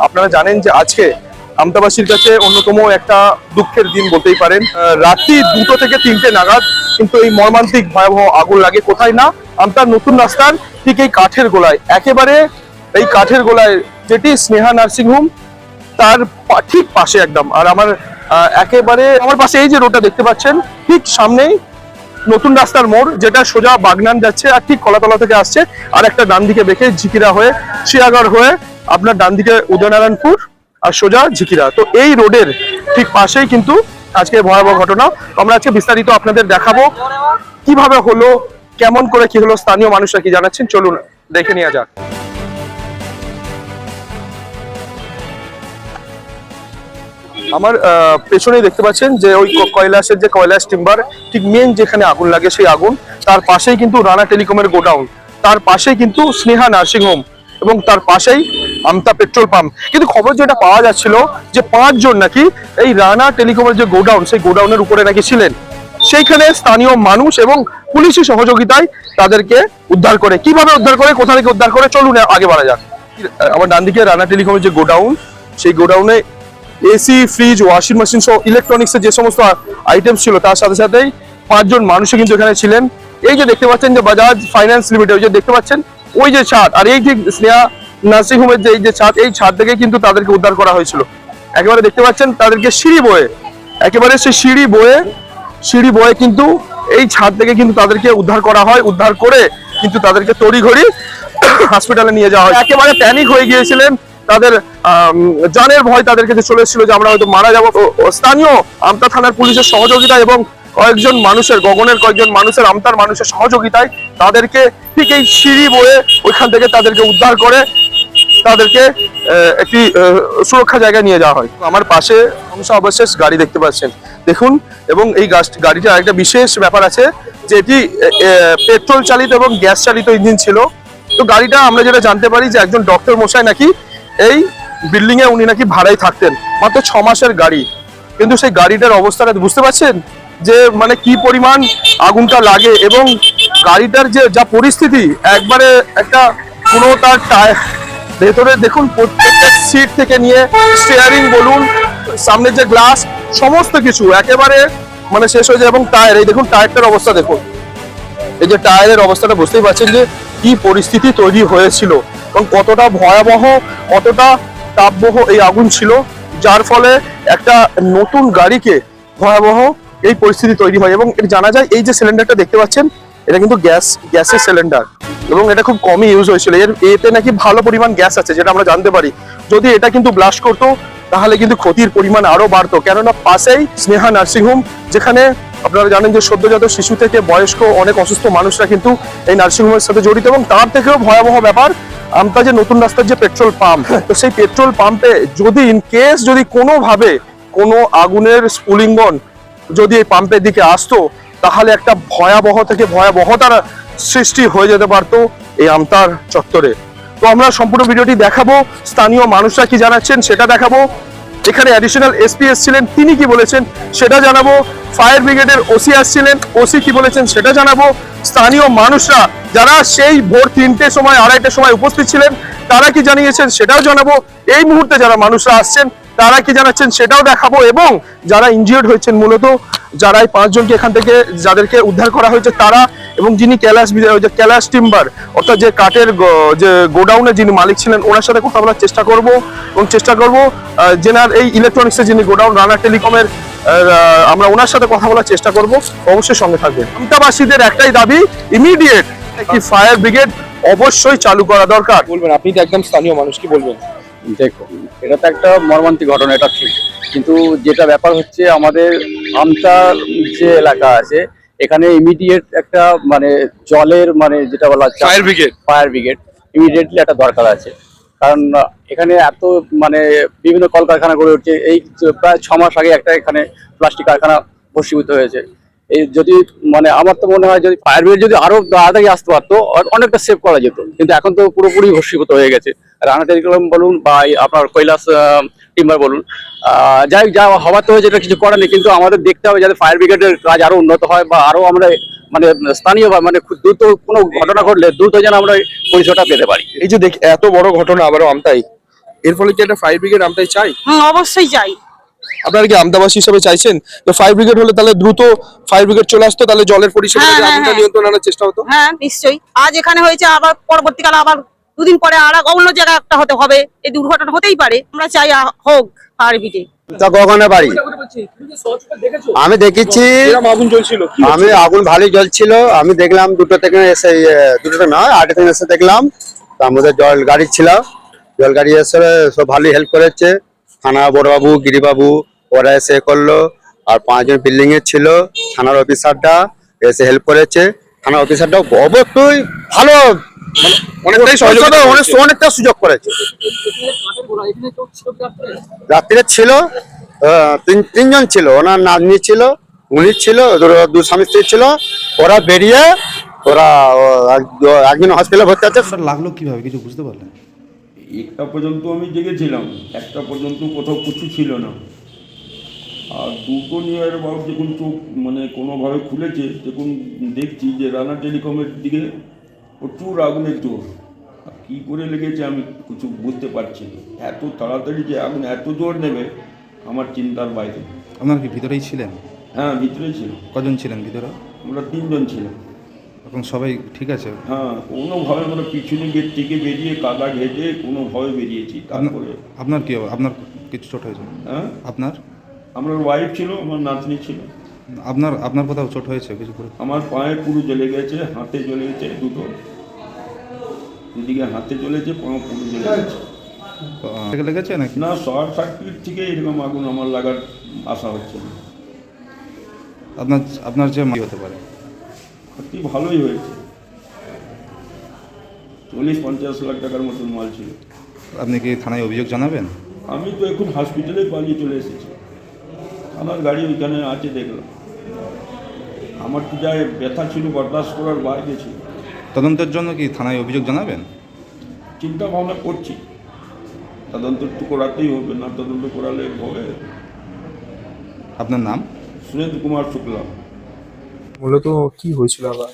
আপনারা জানেন যে আজকে আমতাবাসীর কাছে অন্যতম একটা দুঃখের দিন বলতেই পারেন। রাত্রি 2টো থেকে 3টে নাগাদ কিন্তু এই মর্মান্তিক ভয়াবহ আগুন লাগে কোথায় না আমতার নতুন রাস্তার ঠিক এই কাঠের গোলায়, একেবারে এই কাঠের গোলায় যেটি স্নেহা নার্সিং হোম তার ঠিক পাশে একদম। আর আমার একেবারে আমার পাশে এই যে রোডটা দেখতে পাচ্ছেন ঠিক সামনেই নতুন রাস্তার মোড়, যেটা সোজা বাগনান যাচ্ছে আর ঠিক কলাতলা থেকে আসছে, আর একটা ডান দিকে বেঁকে ঝিকিরা হয়ে শিয়াগড় হয়ে আপনার ডান দিকে উদয়নারায়ণপুর আর সোজা ঝিকিরা। তো এই রোডের ঠিক পাশেই কিন্তু আজকে ভয়াবহ ঘটনা। আমরা আজকে বিস্তারিত আপনাদের দেখাবো কিভাবে হলো, কেমন করে কি হলো, স্থানীয় মানুষরা কি জানাচ্ছেন, চলুন দেখে নেওয়া যাক। আমার পেছনেই দেখতে পাচ্ছেন যে ওই কৈলাসের যে কৈলাস টিম্বার ঠিক মেন যেখানে আগুন লাগে সেই আগুন, তার পাশেই কিন্তু রানা টেলিকমের গোডাউন, তার পাশেই কিন্তু স্নেহা নার্সিং হোম এবং তার পাশেই আমতা পেট্রোল পাম্প। কিন্তু খবর যেটা পাওয়া যাচ্ছিল যে 5 জন নাকি এই রানা টেলিকমের যে গোডাউন সেই গোডাউনের উপরে নাকি ছিলেন। সেইখানে স্থানীয় মানুষ এবং পুলিশি সহযোগিতায় তাদেরকে উদ্ধার করে। কিভাবে উদ্ধার করে, কোথা থেকে উদ্ধার করে, চলুন আগে বাড়া যাক। আমার ডান দিকে রানা টেলিকমের যে গোডাউন, সেই গোডাউনে এসি, ফ্রিজ, ওয়াশিং মেশিন সহ ইলেকট্রনিক্সের যে সমস্ত আইটেম ছিল তার সাথে সাথেই 5 জন মানুষও কিন্তু এখানে ছিলেন। এই যে দেখতে পাচ্ছেন যে বাজাজ ফাইন্যান্স লিমিটেড, ওই যে দেখতে পাচ্ছেন ওই যে ছাদ, আর এই যে স্নেহা নার্সিং হোমের যে এই যে ছাদ, এই ছাদ থেকে কিন্তু তাদেরকে উদ্ধার করা হয়েছিল। একেবারে দেখতে পাচ্ছেন তাদেরকে সিঁড়ি বয়ে, একেবারে সেই সিঁড়ি বয়ে কিন্তু এই ছাদ থেকে কিন্তু তাদেরকে উদ্ধার করা হয়। উদ্ধার করে কিন্তু তাদেরকে তড়িঘড়ি হসপিটালে নিয়ে যাওয়া হয়। একেবারে প্যানিক হয়ে গিয়েছিলেন, তাদের জানের ভয় তাদের কাছে চলে এসেছিল যে আমরা হয়তো মারা যাবো। স্থানীয় আমতা থানার পুলিশের সহযোগিতা এবং কয়েকজন মানুষের, গগনের কয়েকজন মানুষের, আমতার মানুষের সহযোগিতায় তাদেরকে ঠিক এই সিঁড়ি বয়ে ওইখান থেকে তাদেরকে উদ্ধার করে তাদেরকে একটি সুরক্ষা জায়গায় নিয়ে যাওয়া হয়। আমার পাশে অবশেষ গাড়ি দেখতে পাচ্ছেন, দেখুন। এবং এই গাড়িটার একটা বিশেষ ব্যাপার আছে যে এটি পেট্রোল চালিত এবং গ্যাস চালিত ইঞ্জিন ছিল। তো গাড়িটা আমরা যেটা জানতে পারি যে একজন ডক্টর মশাই নাকি এই বিল্ডিং এ উনি নাকি ভাড়ায় থাকতেন। মাত্র 6 মাসের গাড়ি, কিন্তু সেই গাড়িটার অবস্থাটা বুঝতে পারছেন যে মানে কি পরিমাণ আগুনটা লাগে। এবং গাড়িটার যে যা পরিস্থিতি, একবারে একটা কোনো তার টায়ার ভেতরে দেখুন, প্রত্যেকটা সিট থেকে নিয়ে স্টিয়ারিং বলুন, সামনের যে গ্লাস, সমস্ত কিছু একেবারে মানে শেষ হয়ে যায়। এবং টায়ার, এই দেখুন টায়ারটার অবস্থা দেখুন, এই যে টায়ারের অবস্থাটা বুঝতেই পারছেন যে কি পরিস্থিতি তৈরি হয়েছিল এবং কতটা ভয়াবহ, কতটা তাপবহ এই আগুন ছিল, যার ফলে একটা নতুন গাড়িকে ভয়াবহ এই পরিস্থিতি তৈরি হয়। এবং এটা জানা যায় এই যে সিলিন্ডারটা দেখতে পাচ্ছেন, এটা কিন্তু গ্যাসের সিলিন্ডার এবং এটা খুব কমই ইউজ হয়েছিল। এতে নাকি ভালো পরিমাণ গ্যাস আছে, যেটা আমরা জানতে পারি। যদি এটা কিন্তু ব্লাস্ট করতো তাহলে কিন্তু ক্ষতির পরিমাণ আরো বাড়তো, কেননা পাশেই স্নেহা নার্সিং হোম, যেখানে আপনারা জানেন যে সদ্যজাত শিশু থেকে বয়স্ক অনেক অসুস্থ মানুষরা কিন্তু এই নার্সিংহোমের সাথে জড়িত। এবং তার থেকেও ভয়াবহ ব্যাপার আমতা যে নতুন রাস্তার যে পেট্রোল পাম্প, তো সেই পেট্রোল পাম্পে যদি ইন কেস যদি কোনোভাবে কোনো আগুনের স্ফুলিঙ্গন যদি এই পাম্পের দিকে আসতো, তাহলে একটা ভয়াবহ থেকে ভয়াবহতার সৃষ্টি হয়ে যেতে পারতো এই আমতার চত্বরে। তো আমরা সম্পূর্ণ ভিডিওটি দেখাবো, স্থানীয় মানুষরা কি জানাচ্ছেন সেটা দেখাবো, এখানে অ্যাডিশনাল এসপি এসছিলেন তিনি কি বলেছেন সেটা জানাবো, ফায়ার ব্রিগেডের ওসি আসছিলেন, ওসি কি বলেছেন সেটা জানাবো, স্থানীয় মানুষরা যারা সেই ভোর 3টের সময় 2:30টার সময় উপস্থিত ছিলেন তারা কি জানিয়েছেন সেটাও জানাবো, এই মুহূর্তে যারা মানুষরা আসছেন তারা কি জানাচ্ছেন সেটাও দেখাবো, এবং যারা ইনজিওর্ড হয়েছেন, মূলত যারা এই 5 জনকে এখান থেকে যাদেরকে উদ্ধার করা হয়েছে তারা, এবং যিনি কৈলাস টিম্বার অর্থাৎ যে কাঠের যে গোডাউনের যিনি মালিক ছিলেন ওনার সাথে কথা বলার চেষ্টা করব। এবং চেষ্টা করব জেনার এই ইলেকট্রনিক্সের যিনি গোডাউন রানা টেলিকমের, আমরা ওনার সাথে কথা বলার চেষ্টা করব। অবশ্যই সঙ্গে থাকবেন। আমতাবাসীদের একটাই দাবি, ইমিডিয়েট একটি ফায়ার ব্রিগেড অবশ্যই চালু করা দরকার। বলবেন, আপনি তো একদম স্থানীয় মানুষ, কি বলবেন? দেখো, এটা তো একটা মর্মান্তিক ঘটনা, এটা ঠিক, কিন্তু যেটা ব্যাপার হচ্ছে আমাদের আমতার যে এলাকা আছে এখানে ইমিডিয়েট একটা মানে জলের মানে যেটা বলা হচ্ছে ফায়ার ব্রিগেড ইমিডিয়েটলি একটা দরকার আছে। কারণ এখানে এত মানে বিভিন্ন কলকারখানা গড়ে উঠছে। এই প্রায় 6 মাস আগে একটা এখানে প্লাস্টিক কারখানা ভস্মীভূত হয়েছে। এই যদি মানে আমার তো মনে হয় যদি ফায়ার ব্রিগেড যদি আরো তাড়াতাড়ি আসতে পারতো অনেকটা সেভ করা যেত, কিন্তু এখন তো পুরোপুরি ভস্মীভূত হয়ে গেছে। রানা টেলিকম বলুন বা আপনার কৈলাস টিম্বার বলুন, যাই যা হওয়ার তো হয়েছে, এটা কিছু করার নেই। কিন্তু আমাদের দেখতে হবে যাতে ফায়ার ব্রিগেডের কাজ আরো উন্নত হয় বা আরো আমরা মানে স্থানীয় মানে দ্রুত কোনো ঘটনা ঘটলে দ্রুত যেন আমরা পরিষেবাটা পেতে পারি। এই যে এত বড় ঘটনা আবারও আমতাই, এর ফলে কি একটা ফায়ার ব্রিগেড আমতায় চাই? অবশ্যই চাই। আপনারা কি আমদাবাসী হিসেবে চাইছেন তো ফায়ার ব্রিগেড হলে তাহলে দ্রুত ফায়ার ব্রিগেড চলে আসতো, তাহলে জলের পরিষেবা হ্যাঁ, আগুনটা হ্যাঁ। নিয়ন্ত্রণ আনার চেষ্টা হতো? হ্যাঁ নিশ্চয়ই, আজ এখানে হয়েছে, আবার পরবর্তীকালে আবার দুদিন পরে আর অন্য জায়গায় একটা হতে হবে, এই দুর্ঘটনা হতেই পারে। আমরা চাই হোক ফায়ার ব্রিগেড। তা কখনো বাড়ি আমি দেখেছি, এরকম আগুন জ্বলছিল কি আমি আগুন ভালোই জ্বলছিল, আমি দেখলাম দুটো থেকে এসে দুটো নয় 8 থেকে এসে দেখলাম, তার মধ্যে জল গাড়ি ছিল, জল গাড়ি এসে সব ভালোই হেল্প করেছে, থানা বড়বাবু গিরিবাবু ওরা এসে করলো, আর 5 জন বিল্ডিং এর ছিল, থানার অফিসারটা এসে হেল্প করেছে, থানার অফিসারটাও অবশ্যই ভালো অনেকটাই সহযোগিতা করেছে। অনেকটা সুযোগ করেছে। রাত্রে ছিল তিনজন ছিল, ওনার নাতনি ছিল, উনি ছিল, দু স্বামী স্ত্রী ছিল, ওরা বেরিয়ে ওরা একজন হসপিটালে ভর্তি আছে। আপনার লাগলো কিভাবে কিছু বুঝতে পারলেন? একটা পর্যন্ত আমি জেগেছিলাম, একটা পর্যন্ত কোথাও কিছু ছিল না, আর দুটো নিয়ার বাবু যখন চোখ মানে কোনোভাবে খুলেছে তখন দেখছি যে রানা টেলিকমের দিকে প্রচুর আগুনের জোর। আর কী করে লেগেছে আমি কিছু বুঝতে পারছি না, এত তাড়াতাড়ি যে আগুন এত জোর নেবে আমার চিন্তার বাইরে। আপনার কি ভিতরেই ছিলেন? হ্যাঁ ভিতরেই ছিল। কজন ছিলেন ভিতরে? আমরা 3 জন ছিলাম। এখন সবাই ঠিক আছে? হ্যাঁ কোনোভাবে আমরা পিছনে গেট থেকে বেরিয়ে কাদা ঘেটে কোনোভাবে বেরিয়েছি। তারপরে আপনার কি হবে? আপনার কিছু চোট হয়েছে? হ্যাঁ আপনার আমার ওয়াইফ ছিল, আমার নাতনি ছিল। আপনার কোথাও চোট হয়েছে কিছু করে? আমার পায়ে পুরো জ্বলে গেছে, হাতে জ্বলে গেছে দুটো, এদিকে হাতে জ্বলেছে, পা পুরো জ্বলে গেছে। লেগেছে নাকি? না, শর্ট সার্কিট থেকে এরকম আগুন আমার লাগার আশা হচ্ছে না। আপনার যে হতে পারে ক্ষতি ভালোই হয়েছে, 40-50 লাখ টাকার মতন মাল ছিল। আপনি কি থানায় অভিযোগ জানাবেন? আমি তো এখন হসপিটালে পালিয়ে চলে এসেছি, আমার গাড়ি ওইখানে আছে দেখলাম। আমার তো যা ব্যথা ছিল বরদাস্ত করার বাইরে ছিল। তদন্তের জন্য কি থানায় অভিযোগ জানাবেন? চিন্তা ভাবনা করছি, তদন্ত তো করাতেই হবে, না তদন্ত করালে হবে। আপনার নাম? সুরেন্দ্র কুমার শুক্লা। মূলত কি হয়েছিল আবার?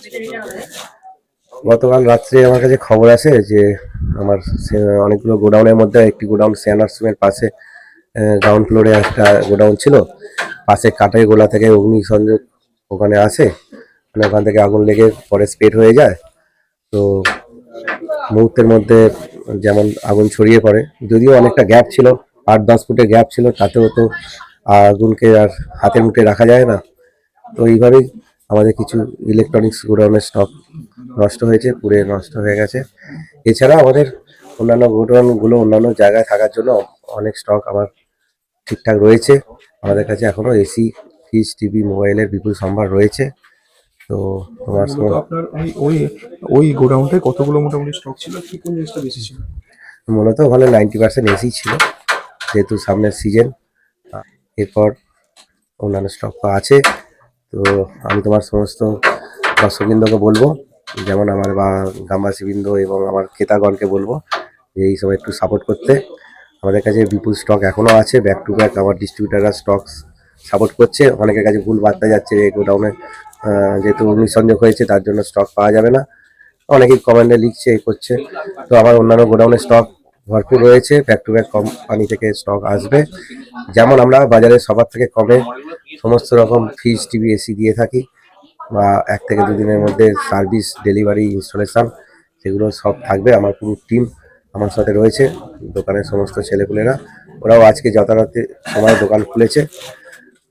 গতকাল রাত্রে আমার কাছে খবর আসে যে আমার অনেকগুলো গোডাউনের মধ্যে একটি গোডাউন সিয়ানার্সের পাশে গ্রাউন্ড ফ্লোরে একটা গোডাউন ছিল, পাশে কাঠের গোলা থেকে অগ্নিসংযোগ ওখানে আসে, মানে ওখান থেকে আগুন লেগে পরে স্প্রেড হয়ে যায়। তো মুহূর্তের মধ্যে যেমন আগুন ছড়িয়ে পড়ে, যদিও অনেকটা গ্যাপ ছিল, 8-10 ফুটের গ্যাপ ছিল, তাতেও তো আগুনকে আর হাতের মুঠে রাখা যায় না। তো এইভাবেই আমাদের কিছু ইলেকট্রনিক্স গোডাউনের স্টক নষ্ট হয়েছে, পুড়ে নষ্ট হয়ে গেছে। এছাড়া আমাদের অন্যান্য গোডাউনগুলো অন্যান্য জায়গায় থাকার জন্য অনেক স্টক আমার ঠিকঠাক রয়েছে। আমাদের কাছে এখনো এসি, ফ্রিজ, টিভি, মোবাইলের বিপুল সম্ভার রয়েছে। তো তোমার মূলত আপনার ওই গোডাউনটায় কতগুলো মোটামুটি স্টক ছিল, কি কোন জিনিসটা বেশি ছিল? মূলত ওখানে 90% এসি ছিল, যেহেতু সামনের সিজন। এরপর অন্যান্য স্টক তো আছে। তো আমি তোমার সমস্ত দর্শকবৃন্দকে বলবো, যেমন আমার বা গ্রামবাসীবৃন্দ এবং আমার ক্রেতাগণকে বলবো যে এই সময় একটু সাপোর্ট করতে। আমাদের কাছে বিপুল স্টক এখনও আছে, ব্যাক টু ব্যাক আমার ডিস্ট্রিবিউটাররা স্টক সাপোর্ট করছে। অনেকের কাছে ভুল বার্তা যাচ্ছে এই গোডাউনে যেহেতু অগ্নিসংযোগ হয়েছে তার জন্য স্টক পাওয়া যাবে না, অনেকেই কমেন্টে লিখছে, এই করছে। তো আমার অন্যান্য গোডাউনের স্টক ভরপুর রয়েছে, ব্যাক টু ব্যাক কোম্পানি থেকে স্টক আসবে। যেমন আমরা বাজারে সবার থেকে কমে সমস্ত রকম ফ্রিজ, টিভি, এসি দিয়ে থাকি, বা 1 থেকে 2 দিনের মধ্যে সার্ভিস, ডেলিভারি, ইনস্টলেশন সেগুলো সব থাকবে। আমার পুরো টিম আমার সাথে রয়েছে, দোকানের সমস্ত ছেলেপুলেরা, ওরাও আজকে যথারীতি সময় দোকান খুলেছে।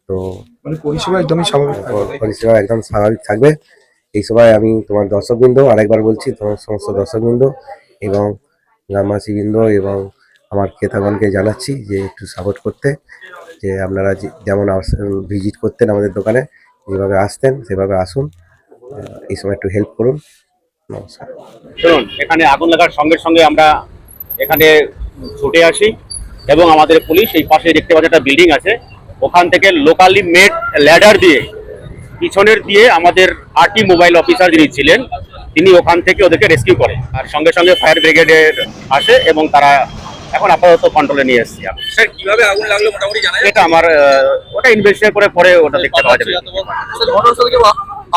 তো মানে পরিষেবা একদমই স্বাভাবিক থাকবে? পরিষেবা একদম স্বাভাবিক থাকবে। এই সময় আমি তোমার দর্শকবৃন্দ, আরেকবার বলছি, তোমার সমস্ত দর্শকবৃন্দ এবং গ্রামবাসীবৃন্দ এবং আমার ক্রেতাগণকে জানাচ্ছি যে একটু সাপোর্ট করতে, যে আপনারা যেমন ভিজিট করতেন আমাদের দোকানে, যেভাবে আসতেন সেভাবে আসুন, এই সময় একটু হেল্প করুন। নমস্কার। শুনুন, এখানে আগুন লাগার সঙ্গে সঙ্গে আমরা এখানে ছুটে আসি এবং আমাদের পুলিশ এই পাশে দেখতে পাচ্ছি একটা বিল্ডিং আছে, ওখান থেকে লোকালি মেড ল্যাডার দিয়ে পিছনের দিয়ে আমাদের আরটি মোবাইল অফিসার যিনি ছিলেন তিনি ওখান থেকে ওদেরকে রেস্কিউ করে, আর সঙ্গে সঙ্গে ফায়ার ব্রিগেডের আসে এবং তারা এখন আপাতত কন্ট্রোলে নিয়ে এসেছি। স্যার কিভাবে আগুন লাগলো মোটামুটি জানা যায়? এটা আমার ওটা ইনভেস্টিগেট করে পরে ওটা দেখতে পাওয়া যাবে। ঘটনাস্থলে কেউ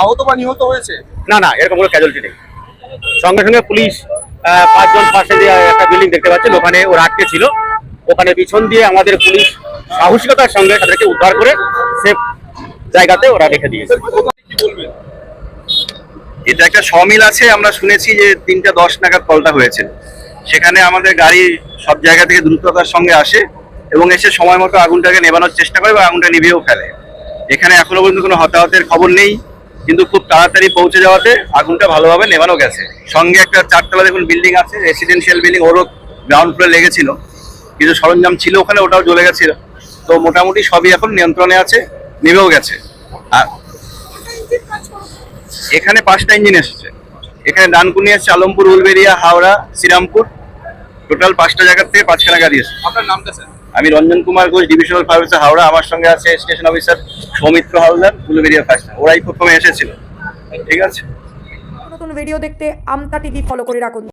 আহত বা নিহত হয়েছে? না না, এরকম কোনো ক্যাজুয়ালিটি নেই। সঙ্গে সঙ্গে পুলিশ 5 জন পাশে যে একটা বিল্ডিং দেখতে পাচ্ছেন ওখানে ওরা আটকে ছিল, ওখানে পিছন দিয়ে আমাদের পুলিশ সাহসিকতার সঙ্গে তাদেরকে উদ্ধার করে সেফ জায়গাতে ওরা রেখে দিয়েছে। এটা একটা সমিল আছে, আমরা শুনেছি যে 3:10 নাগাদ কলটা হয়েছে। সেখানে আমাদের গাড়ি সব জায়গা থেকে দ্রুততার সঙ্গে আসে এবং এসে সময় মতো আগুনটাকে নেভানোর চেষ্টা করে বা আগুনটা নিভিয়েও ফেলে। এখানে এখনো পর্যন্ত কোনো হতাহতের খবর নেই, কিন্তু খুব তাড়াতাড়ি পৌঁছে যাওয়াতে আগুনটা ভালোভাবে নেভানো গেছে। সঙ্গে একটা 4তলা দেখুন বিল্ডিং আছে, রেসিডেন্সিয়াল বিল্ডিং, ওরও গ্রাউন্ড ফ্লোরে লেগেছিল, কিছু সরঞ্জাম ছিল ওখানে, ওটাও জ্বলে গেছিল। তো মোটামুটি সবই এখন নিয়ন্ত্রণে আছে, নেমেও গেছে। আর এখানে 5টা ইঞ্জিন এসেছে, এখানে ডানকুনি এসছে, আলমপুর, উলবেড়িয়া, হাওড়া, শ্রীরামপুর, টোটাল 5টা জায়গার থেকে 5খানা গাড়ি এসেছে। আপনার নামটা স্যার? আমি Ranjan Kumar Ghosh, divisional fire officer Howrah. আমার সঙ্গে আছে station officer Soumitra Haldar, Uluberia first. ওরাই প্রথমে এসেছিল। ঠিক আছে। নতুন ভিডিও দেখতে আমতা টিভি ফলো করে রাখুন।